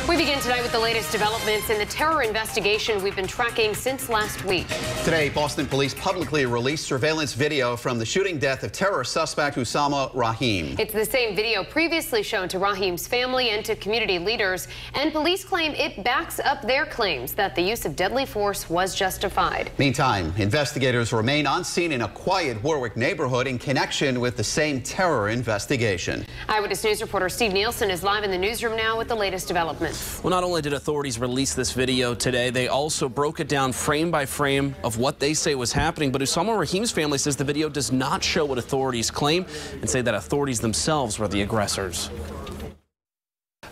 We begin tonight with the latest developments in the terror investigation we've been tracking since last week. Today, Boston police publicly released surveillance video from the shooting death of terror suspect Usama Rahim. It's the same video previously shown to Rahim's family and to community leaders, and police claim it backs up their claims that the use of deadly force was justified. Meantime, investigators remain on scene in a quiet Warwick neighborhood in connection with the same terror investigation. Eyewitness News reporter Steve Nielsen is live in the newsroom now with the latest developments. Well, not only did authorities release this video today, they also broke it down frame by frame of what they say was happening. But Usama Rahim's family says the video does not show what authorities claim and say that authorities themselves were the aggressors.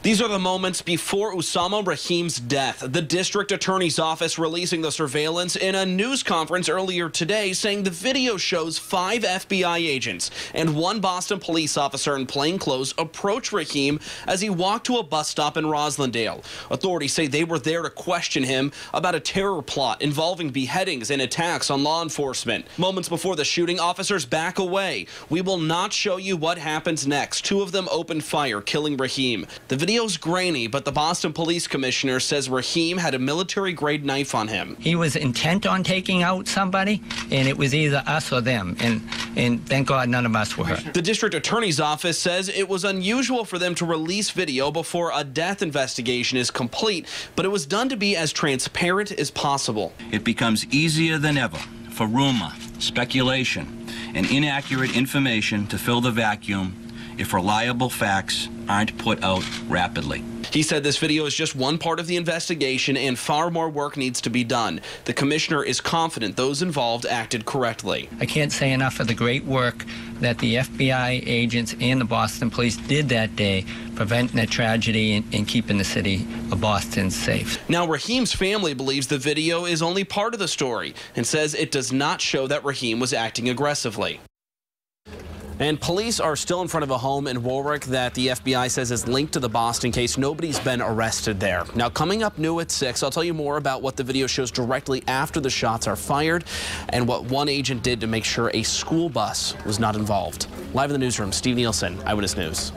These are the moments before Usama Rahim's death. The district attorney's office releasing the surveillance in a news conference earlier today, saying the video shows 5 FBI agents and 1 Boston police officer in plain clothes approach Rahim as he walked to a bus stop in Roslindale. Authorities say they were there to question him about a terror plot involving beheadings and attacks on law enforcement. Moments before the shooting, officers back away. "We will not show you what happens next." 2 of them opened fire, killing Rahim. The video's grainy, but the Boston police commissioner says Rahim had a military-grade knife on him. He was intent on taking out somebody, and it was either us or them, and thank God none of us were hurt. The district attorney's office says it was unusual for them to release video before a death investigation is complete, but it was done to be as transparent as possible. It becomes easier than ever for rumor, speculation, and inaccurate information to fill the vacuum if reliable facts aren't put out rapidly. He said this video is just one part of the investigation and far more work needs to be done. The commissioner is confident those involved acted correctly. I can't say enough of the great work that the FBI agents and the Boston police did that day, preventing a tragedy and keeping the city of Boston safe. Now, Rahim's family believes the video is only part of the story and says it does not show that Rahim was acting aggressively. And police are still in front of a home in Warwick that the FBI says is linked to the Boston case. Nobody's been arrested there. Now, coming up new at 6, I'll tell you more about what the video shows directly after the shots are fired and what one agent did to make sure a school bus was not involved. Live in the newsroom, Steve Nielsen, Eyewitness News.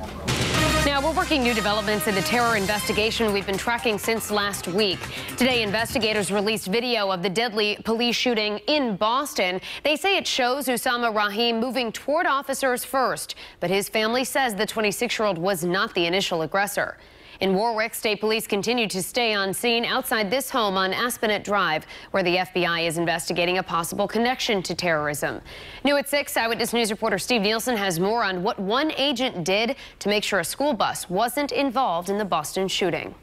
Now, we're working new developments in the terror investigation we've been tracking since last week. Today, investigators released video of the deadly police shooting in Boston. They say it shows Usama Rahim moving toward officers first, but his family says the 26-year-old was not the initial aggressor. In Warwick, state police continue to stay on scene outside this home on Aspinet Drive, where the FBI is investigating a possible connection to terrorism. New at 6, Eyewitness News reporter Steve Nielsen has more on what one agent did to make sure a school bus wasn't involved in the Boston shooting.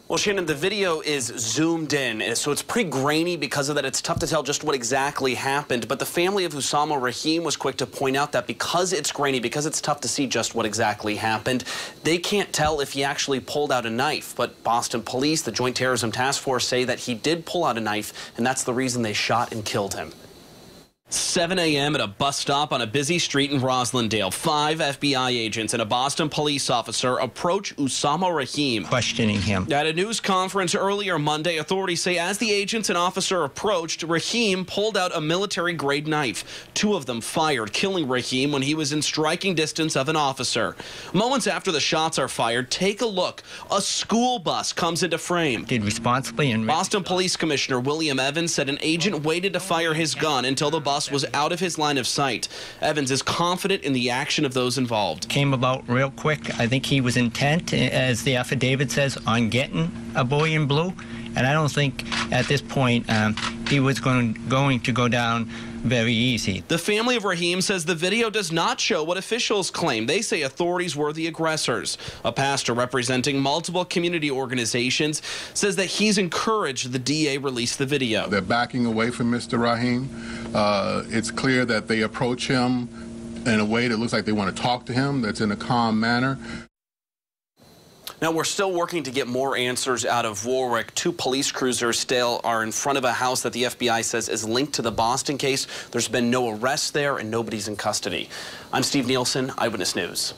Well, Shannon, the video is zoomed in, so it's pretty grainy because of that. It's tough to tell just what exactly happened. But the family of Usama Rahim was quick to point out that because it's grainy, because it's tough to see just what exactly happened, they can't tell if he actually pulled out a knife. But Boston police, the Joint Terrorism Task Force, say that he did pull out a knife, and that's the reason they shot and killed him. 7 a.m. at a bus stop on a busy street in Roslindale. 5 FBI agents and a Boston police officer approach Usama Rahim, Questioning him. At a news conference earlier Monday, authorities say as the agents and officer approached, Rahim pulled out a military-grade knife. 2 of them fired, killing Rahim when he was in striking distance of an officer. Moments after the shots are fired, take a look. A school bus comes into frame. Did responsibly and Boston Police Commissioner William Evans said an agent waited to fire his gun until the bus was out of his line of sight. Evans is confident in the action of those involved. came about real quick. I think he was intent, as the affidavit says, on getting a boy in blue. And I don't think at this point he was going to go down very easy. The family of Rahim says the video does not show what officials claim. They say authorities were the aggressors. A pastor representing multiple community organizations says that he's encouraged the DA release the video. They're backing away from Mr. Rahim. It's clear that they approach him in a way that looks like they want to talk to him, that's in a calm manner. Now, we're still working to get more answers out of Warwick. 2 police cruisers still are in front of a house that the FBI says is linked to the Boston case. There's been no arrests there and nobody's in custody. I'm Steve Nielsen, Eyewitness News.